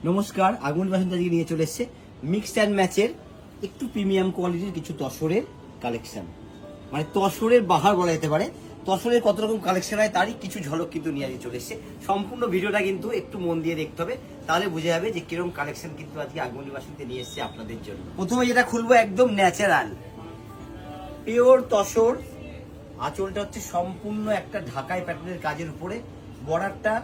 নমস্কার, আগমনী বাসন্তী আজকে নিয়ে চলে এসেছে মিক্সড অ্যান্ড ম্যাচের একটু প্রিমিয়াম কোয়ালিটির কিছু তসরের কালেকশন। মানে তসরের বাহার বলা যেতে পারে। তসরের কত রকম কালেকশন হয় তারই কিছু ঝলক কিন্তু নিয়ে চলে এসেছে। সম্পূর্ণ ভিডিওটা কিন্তু একটু মন দিয়ে দেখতে হবে, তাহলে বুঝে যাবে যে কিরকম কালেকশন কিন্তু আজকে আগমনী বাসন্তী নিয়ে এসেছে আপনাদের জন্য। প্রথমে যেটা খুলবো একদম ন্যাচারাল পিওর তসর। আঁচলটা হচ্ছে সম্পূর্ণ একটা ঢাকাই প্যাটার্নের কাজের উপরে, বর্ডারটা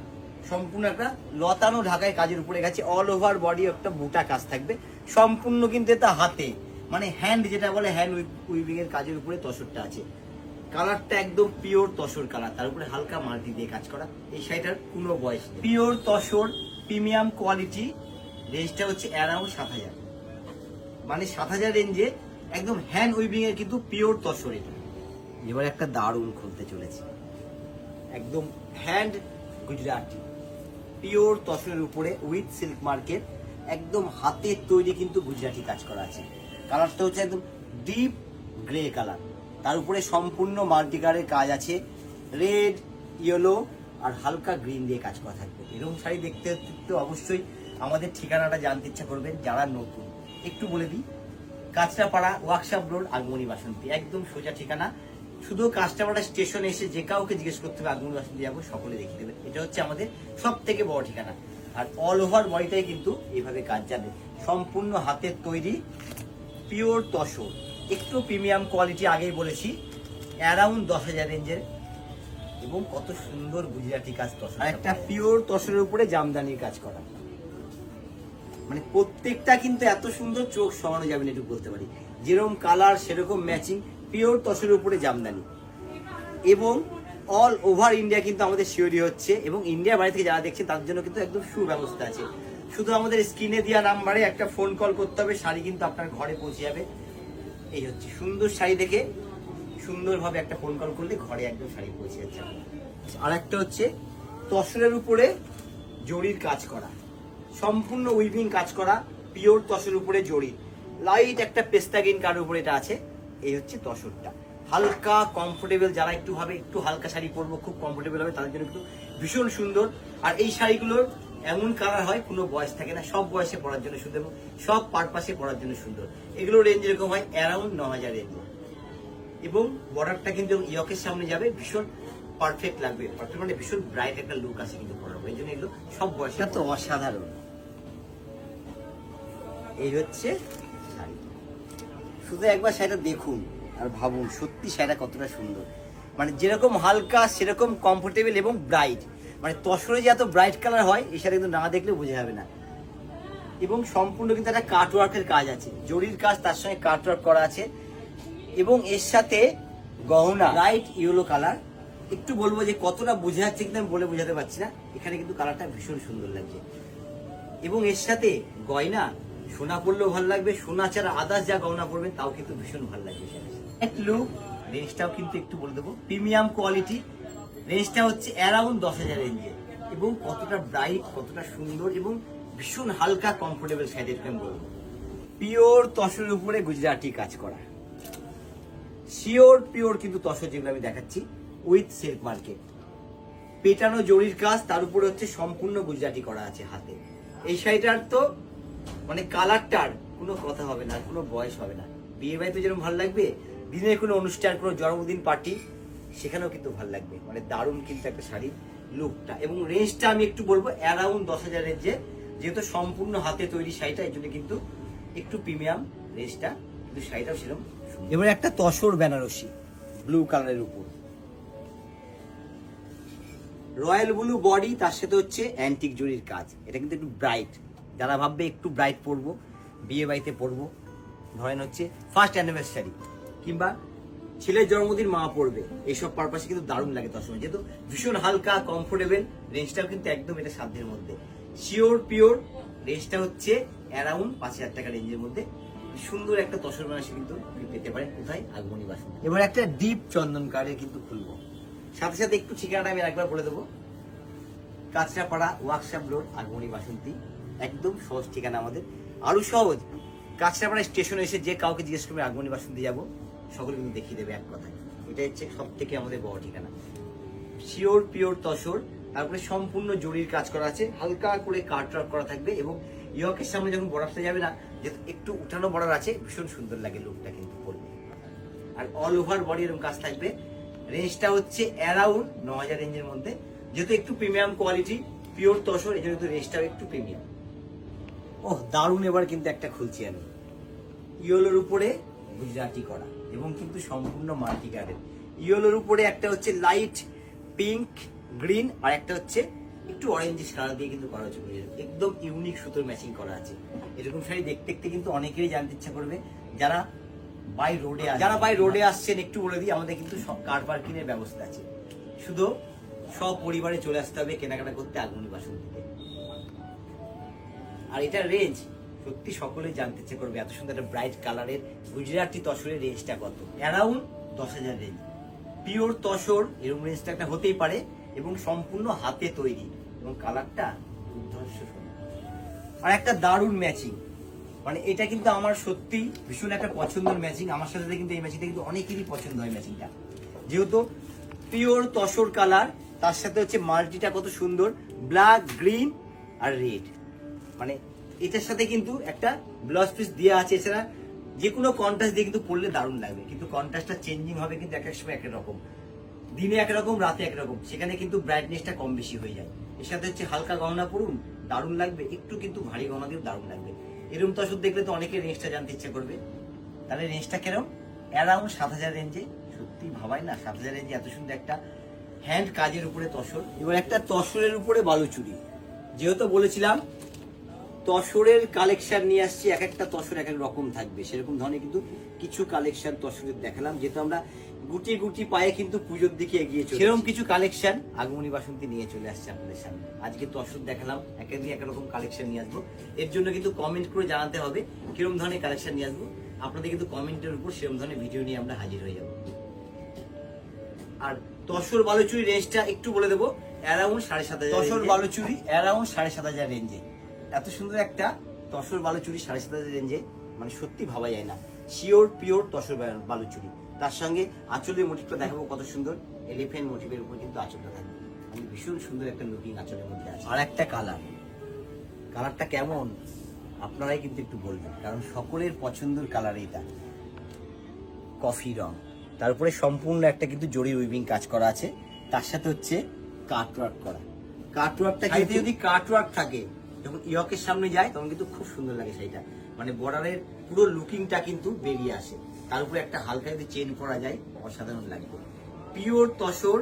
সম্পূর্ণ একটা লতানো ঢাকাই কাজের উপরে গেছে। অল ওভার বডি একটা বুটা কাজ থাকবে সম্পূর্ণ, কিন্তু এটা হাতে মানে হ্যান্ড যেটা বলে হ্যান্ড উইভিং এর কাজের উপরে তসরটা আছে। কালারটা একদম পিওর তসর কালার, তার উপরে হালকা মাল্টি দিয়ে কাজ করা। এই শাড়িটার কোনো বয়স নেই। পিওর তসর প্রিমিয়াম কোয়ালিটি, রেঞ্জটা হচ্ছে অ্যারাউন্ড 7,000, মানে 7,000 রেঞ্জে একদম হ্যান্ড উইভিং এর কিন্তু পিওর তসর। এটা এবার একটা দারুণ খুলতে চলেছে, একদম হ্যান্ড গুজরাটি পিওর তসরের উপরে উইথ সিল্ক মার্কেট, একদম হাতের তৈরি কিন্তু গুজরাটি কাজ করা আছে। কালারটা হচ্ছে একদম ডিপ গ্রে কালার, তার উপরে সম্পূর্ণ মাল্টি কালারের কাজ আছে। রেড, ইয়েলো আর হালকা গ্রিন দিয়ে কাজ করা থাকবে। এরকম শাড়ি দেখতে তো অবশ্যই আমাদের ঠিকানাটা জানতে ইচ্ছা করবেন যারা নতুন। একটু বলে দিই, কাঁচরাপাড়া ওয়ার্কশপ রোড, আগমনী বাসন্তী, একদম সোজা ঠিকানা। শুধু কাঁচরাপাড়া স্টেশনে এসে যে কাউকে জিজ্ঞেস করতে হবে আগমনী বাসন্তী যাবো, সকলে দেখিয়ে দেবে। এটা হচ্ছে আমাদের সব থেকে বড় ঠিকানা। আর অল ওভার বডিটাই কিন্তু এইভাবে কাজ যাবে, সম্পূর্ণ হাতের তৈরি পিওর তসর। একটু প্রিমিয়াম কোয়ালিটি, আগেই বলেছি অ্যারাউন্ড 10,000 রেঞ্জের, এবং কত সুন্দর গুজরাটি কাজ তসর। আর একটা পিওর তসরের উপরে জামদানির কাজ করা, মানে প্রত্যেকটা কিন্তু এত সুন্দর চোখ সরানো যাবে না, একটু বলতে পারি। যেরকম কালার সেরকম ম্যাচিং, পিওর তসরের উপরে জামদানি, এবং অল ওভার ইন্ডিয়া কিন্তু আমাদের শিওরি হচ্ছে। এবং ইন্ডিয়ার বাইরে থেকে যারা দেখছেন তাদের জন্য কিন্তু একদম সুব্যবস্থা আছে। শুধু আমাদের স্ক্রিনে দেওয়া নাম্বারে একটা ফোন কল করতে হবে, শাড়ি কিন্তু আপনার ঘরে পৌঁছে যাবে। এই হচ্ছে সুন্দর শাড়ি দেখে সুন্দরভাবে একটা ফোন কল করলে ঘরে একদম শাড়ি পৌঁছে যাচ্ছে। আর একটা হচ্ছে তসরের উপরে জরির কাজ করা, সম্পূর্ণ উইভিং কাজ করা, পিওর তসরের উপরে জরি, লাইট একটা পেস্তা গ্রিন কালারের উপরে এটা আছে। এই হচ্ছে তসরটা, হালকা কমফোর্টেবল, যারা একটু ভাবে একটু হালকা শাড়ি পরবো খুব কমফোর্টেবল হবে তাদের জন্য কিন্তু ভীষণ সুন্দর। আর এই শাড়িগুলোর এমন কালার হয় কোনো বয়স থাকে না, সব বয়সে পরার জন্য সুন্দর এবং সব পারপাসে পরার জন্য সুন্দর। এগুলোর রেঞ্জ এরকম হয় অ্যারাউন্ড 9,000 রেঞ্জে, এবং বর্ডারটা কিন্তু ইয়কের সামনে যাবে, ভীষণ পারফেক্ট লাগবে। পারফেক্ট মানে ভীষণ ব্রাইট একটা লুক আছে কিন্তু পরার, এই জন্য এগুলো সব বয়সে তো অসাধারণ। এই হচ্ছে শাড়ি, শুধু একবার শাড়িটা দেখুন আর ভাবুন সত্যি শাড়িটা কতটা সুন্দর। মানে যেরকম হালকা সেরকম কমফোর্টেবল এবং ব্রাইট, মানে তসরে যে এত ব্রাইট কালার হয় এই শাড়ি কিন্তু না দেখলে বোঝা যাবে না। এবং সম্পূর্ণ কিন্তু একটা কাট ওয়ার্কের কাজ আছে, জরির কাজ, তার সঙ্গে কাট ওয়ার্ক করা আছে, এবং এর সাথে গহনা লাইট ইয়েলো কালার। একটু বলবো যে কতটা বোঝা যাচ্ছে কিন্তু আমি বলে বোঝাতে পারছি না, এখানে কিন্তু কালারটা ভীষণ সুন্দর লাগছে। এবং এর সাথে গয়না সোনা পরলেও ভালো লাগবে, সোনা ছাড়া আদার্স যা গহনা পরবেন তাও কিন্তু ভীষণ ভালো লাগবে। লুক রেঞ্জটাও কিন্তু একটু বলে দেবো, প্রিমিয়াম কোয়ালিটি, রেঞ্জটা হচ্ছে অ্যারাউন্ড 10,000 রেঞ্জে, এবং কতটা ব্রাইট কতটা সুন্দর এবং ভীষণ হালকা কমফোর্টেবল শাড়ি আমি বলবো। পিওর তসরের উপরে গুজরাটি কাজ করা, শিওর পিওর কিন্তু তসর যেগুলো আমি দেখাচ্ছি উইথ সিল্ক মার্কেট, পেটানো জরির কাজ, তার উপরে হচ্ছে সম্পূর্ণ গুজরাটি করা আছে হাতে। এই শাড়িটার তো মানে কালারটার কোনো কথা হবে না, কোনো বয়স হবে না। বিয়ে বাড়িতে যেরকম ভালো লাগবে, দিনের কোনো অনুষ্ঠান, কোনো জন্মদিন পার্টি, সেখানেও কিন্তু ভালো লাগবে। মানে দারুণ কিন্তু একটা শাড়ির লুকটা। এবং রেঞ্জটা আমি একটু বলবো অ্যারাউন্ড 10,000 রেঞ্জে, যেহেতু সম্পূর্ণ হাতে তৈরি শাড়িটা, এই জন্য কিন্তু একটু প্রিমিয়াম রেঞ্জটা, কিন্তু শাড়িটাও সেরকম। এবার একটা তসর বেনারসি ব্লু কালারের উপর, রয়্যাল ব্লু বডি, তার সাথে হচ্ছে অ্যান্টিক জরির কাজ। এটা কিন্তু একটু ব্রাইট, যারা ভাববে একটু ব্রাইট পরবো, বিয়ে বাড়িতে পরবো, ধরেন হচ্ছে ফার্স্ট অ্যানিভার্সারি কিংবা ছেলের জন্মদিন মা পড়বে, এইসব পারপাসে কিন্তু দারুণ লাগে তসর। যেহেতু ভীষণ হালকা কমফোর্টেবল, রেঞ্জটাও কিন্তু একদম এটা সাধ্যের মধ্যে। শিওর পিওর, রেঞ্জটা হচ্ছে অ্যারাউন্ড 5,000 টাকা রেঞ্জের মধ্যে। সুন্দর একটা তসর বেনারসি কিন্তু পেতে পারেন কোথায়, আগমনী বাসন্তী। এবার একটা ডিপ চন্দন কার্ডের কিন্তু খুলবো, সাথে সাথে একটু ঠিকানাটা আমি একবার বলে দেবো, কাঁচরাপাড়া ওয়ার্কশপ রোড, আগমনী বাসন্তী, একদম সহজ ঠিকানা আমাদের। আরো সহজ, কাঁচরাপাড়া স্টেশনে এসে যে কাউকে জিজ্ঞেস করবে আগমনী বাসন্তী যাবো, সকলে কিন্তু দেখিয়ে দেবে এক কথায়। এটা হচ্ছে সব থেকে আমাদের বড় ঠিকানা। শিওর পিওর তসর, তারপরে সম্পূর্ণ জরির কাজ করা আছে, হালকা করে কাট ওয়ার্ক করা থাকবে এবং ইয়কের সামনে যখন বর্ডারটা যাবে না, যেহেতু একটু উঠানো বর্ডার আছে, ভীষণ সুন্দর লাগে লুকটা কিন্তু পরলে। আর অল ওভার বডি এরকম কাজ থাকবে। রেঞ্জটা হচ্ছে অ্যারাউন্ড 9000 রেঞ্জের মধ্যে, যেহেতু একটু প্রিমিয়াম কোয়ালিটি, পিওর তসর, এই জন্য কিন্তু রেঞ্জটাও একটু প্রিমিয়াম। ওহ দারুণ, এবার কিন্তু একটা খুলছি আমি, ইয়েলোর উপরে গুজরাটি করা এবং কিন্তু সম্পূর্ণ মাল্টি কালারের। ইয়েলোর উপরে একটা হচ্ছে লাইট পিঙ্ক গ্রিন, আর একটা হচ্ছে একটু অরেঞ্জ সাদা দিয়ে কিন্তু করা হচ্ছে, একদম ইউনিক সুতোর ম্যাচিং করা আছে। এরকম শাড়ি দেখতে দেখতে কিন্তু অনেকেরই জানতে ইচ্ছা করবে। যারা বাই রোডে আসছেন, একটু বলে দিই, আমাদের কিন্তু সব কার পার্কিং এর ব্যবস্থা আছে, শুধু সব পরিবারে চলে আসতে হবে কেনাকাটা করতে আগমনী বাসন্তীতে। আর এটার রেঞ্জ সত্যি সকলেই জানতে ইচ্ছে করবে, এত সুন্দর একটা ব্রাইট কালারের গুজরাটি তসরের রেঞ্জটা কত? Around 10,000 range. পিওর তসর এরকম রেঞ্জটা একটা হতেই পারে এবং সম্পূর্ণ হাতে তৈরি এবং কালারটা দুর্ধর্ষ সুন্দর। আর একটা দারুণ ম্যাচিং, মানে এটা কিন্তু আমার সত্যি ভীষণ একটা পছন্দের ম্যাচিং। আমার সাথে কিন্তু এই ম্যাচিংটা কিন্তু অনেকেরই পছন্দ হয় ম্যাচিংটা, যেহেতু পিওর তসর কালার, তার সাথে হচ্ছে মাল্টিটা কত সুন্দর, ব্ল্যাক গ্রিন আর রেড, মানে এটার সাথে কিন্তু একটা ব্লাউজ পিস দেওয়া আছে। এছাড়া যে কোনো কন্ট্রাস্ট দিয়ে কিন্তু পরলে দারুণ লাগবে, কিন্তু কন্ট্রাস্টটা চেঞ্জিং হবে কিন্তু এক এক সময় এক এক রকম, দিনে একরকম রাতে একরকম, সেখানে কিন্তু ব্রাইটনেসটা কম বেশি হয়ে যায়। এর সাথে হচ্ছে হালকা গহনা পরুন, দারুণ লাগবে, একটু কিন্তু ভারী গহনা দিয়েও দারুণ লাগবে। এরকম তসর দেখলে তো অনেকের রেঞ্জটা জানতে ইচ্ছে করবে, তাহলে রেঞ্জটা কেরম? অ্যারাউন্ড 7,000 রেঞ্জে। সত্যি ভাবাই না 7,000 রেঞ্জে এত সুন্দর একটা হ্যান্ড কাজের উপরে তসর। এবার একটা তসরের উপরে বালুচুরি, যেহেতু বলেছিলাম তসরের কালেকশন নিয়ে আসছি, এক একটা তসর এক এক রকম থাকবে, সেরকম ধরনের কিন্তু কিছু কালেকশন তসরের দেখালাম, যেহেতু আমরা গুটি গুটি পায়ে কিন্তু পুজোর দিকে এগিয়ে চলেছি, সেরকম কিছু কালেকশন আগমনী বাসন্তী নিয়ে চলে আসছে আপনাদের সামনে। আজকে তসর দেখালাম, এক একদিন এক রকম কালেকশন নিয়ে আসবো। এর জন্য কিন্তু কমেন্ট করে জানাতে হবে কিরকম ধরনের কালেকশন নিয়ে আসবো। আপনাদের কিন্তু কমেন্টের উপর সেরকম ধরনের ভিডিও নিয়ে আমরা হাজির হয়ে যাবো। আর তসর বালুচুরি রেঞ্জটা একটু বলে দেবো, অ্যারাউন্ড 7,500। তসর বালুচুরি অ্যারাউন্ড 7,500 রেঞ্জে। এত সুন্দর একটা তসর বালুচুরি 7,500 রেঞ্জে, মানে সত্যি ভাবা যায় না। শিওর পিওর তসর বালুচুরি, তার সঙ্গে আঁচলের মোটিভটা দেখাবো কত সুন্দর, এলিফ্যান্ট মোটিভের উপর কিন্তু আঁচলটা থাকবে, মানে ভীষণ সুন্দর একটা লুকিং আঁচলের মধ্যে আছে। আর একটা কালারটা কেমন আপনারাই কিন্তু একটু বলবেন, কারণ সকলের পছন্দের কালার এটা, কফি রং, তারপরে সম্পূর্ণ একটা কিন্তু জরি উইভিং কাজ করা আছে, তার সাথে হচ্ছে কাটওয়ার্ক করা। কাটওয়ার্কটা কিন্তু যদি কাটওয়ার্ক থাকে, যখন ইয়কের সামনে যায় তখন কিন্তু খুব সুন্দর লাগে সেইটা, মানে বর্ডারের পুরো লুকিংটা কিন্তু বেরিয়ে আসে। তার উপরে একটা হালকা যদি চেন করা যায় অসাধারণ লাগবে। পিওর তসর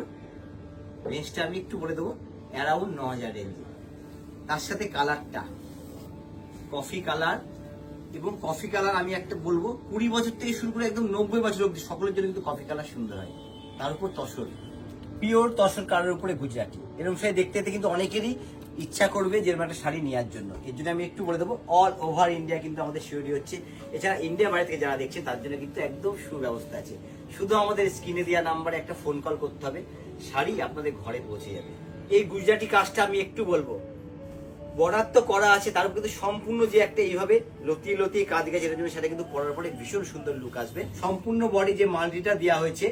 রেঞ্জটা আমি একটু বলে দেবো, অ্যারাউন্ড 9,000 রেঞ্জে। তার সাথে কালারটা কফি কালার, এবং কফি কালার আমি একটা বলবো 20 বছর থেকে শুরু করে একদম 90 বছর অব্দি সকলের জন্য কিন্তু কফি কালার সুন্দর হয়। তার উপর তসর, পিওর তসর কালারের উপরে গুজরাটি, এরকম শাড়ি দেখতে দেখতে কিন্তু অনেকেরই ইচ্ছা করবে যে একটা শাড়ি নেওয়ার জন্য। এর জন্য আমি একটু বলে দেবো, অল ওভার ইন্ডিয়া কিন্তু আমাদের শিওরি হচ্ছে। এছাড়া ইন্ডিয়া বাইরে থেকে যারা দেখছে তার জন্য কিন্তু একদম সুব্যবস্থা আছে, শুধু আমাদের স্ক্রিনে দেওয়া নাম্বারে একটা ফোন কল করতে হবে, শাড়ি আপনাদের ঘরে পৌঁছে যাবে। এই গুজরাটি কাজটা আমি একটু বলবো, বর্ডার তো করা আছে, তার উপর কিন্তু সম্পূর্ণ যে একটা এইভাবে লতিয়ে লতিয়ে কাজ গেছে, এটার জন্য সেটা কিন্তু পরার পরে ভীষণ সুন্দর লুক আসবে। সম্পূর্ণ বডি যে মাল্টিটা দেওয়া হয়েছে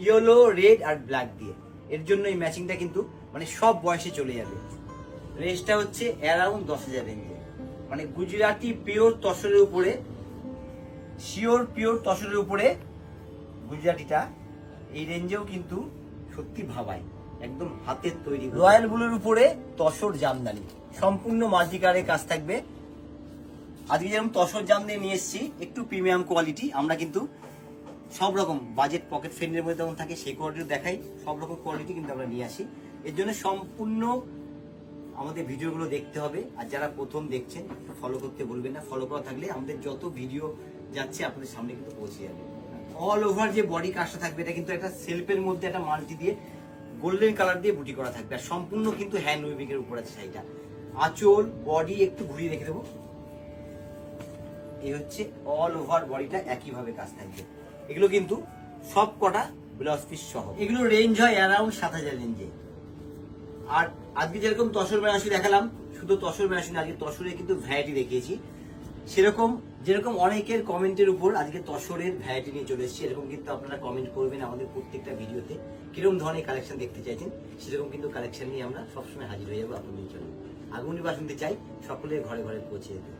ইয়েলো রেড আর ব্ল্যাক দিয়ে, এর জন্য এই ম্যাচিংটা কিন্তু মানে সব বয়সে চলে যাবে। রেঞ্জটা হচ্ছে অ্যারাউন্ড 10,000 রেঞ্জে, মানে গুজরাটি পিওর তসরের উপরে, শিওর পিওর তসরের উপরে গুজরাটিটা এই রেঞ্জেও কিন্তু সত্যি ভাবায়, একদম হাতের তৈরি। রয়্যাল ব্লুর উপরে তসর জামদানি, সম্পূর্ণ মাল্টিকালারের কাজ থাকবে। আজকে যেরকম তসর জামদানি নিয়ে এসেছি, একটু প্রিমিয়াম কোয়ালিটি, আমরা কিন্তু সব রকম বাজেট পকেট ফ্রেন্ডের মধ্যে যেমন থাকে সেই কোয়ালিটি দেখাই, সব রকম কোয়ালিটি কিন্তু আমরা নিয়ে আসি। এর জন্য সম্পূর্ণ আমাদের ভিডিওগুলো দেখতে হবে। আর যারা প্রথম দেখছেন ফলো করতে বলবেন না, ফলো করা থাকলে আমাদের যত ভিডিও যাচ্ছে আপনাদের সামনে কিন্তু পৌঁছে যাবে। অল ওভার যে বডি কাজটা থাকবে, এটা কিন্তু একটা সেলফের মধ্যে একটা মাল্টি দিয়ে গোল্ডেন কালার দিয়ে বুটি করা থাকবে, আর সম্পূর্ণ কিন্তু হ্যান্ড উইভিং এর উপর আছে শাড়িটা। আঁচল বডি একটু ঘুরিয়ে রেখে দেবো, এই হচ্ছে অল ওভার বডিটা একইভাবে কাজ থাকবে। এগুলো কিন্তু সব কটা ব্লাউজ পিস সহ, এগুলো রেঞ্জ হয় অ্যারাউন্ড 7,000 রেঞ্জে। আর আজকে যেরকম তসর বেনারসি দেখালাম, শুধু তসর বেনারসি না, আজকে তসরে কিন্তু ভ্যারাইটি দেখিয়েছি। সেরকম যেরকম অনেকের কমেন্টের উপর আজকে তসরের ভ্যারাইটি নিয়ে চলে এসেছি, এরকম কিন্তু আপনারা কমেন্ট করবেন আমাদের প্রত্যেকটা ভিডিওতে কিরকম ধরনের কালেকশন দেখতে চাইছেন, সেরকম কিন্তু কালেকশন নিয়ে আমরা সবসময় হাজির হয়ে যাবো আপনাদের জন্য। আগুন বাসন্তী চাই সকলের ঘরে ঘরে পৌঁছে যেতে।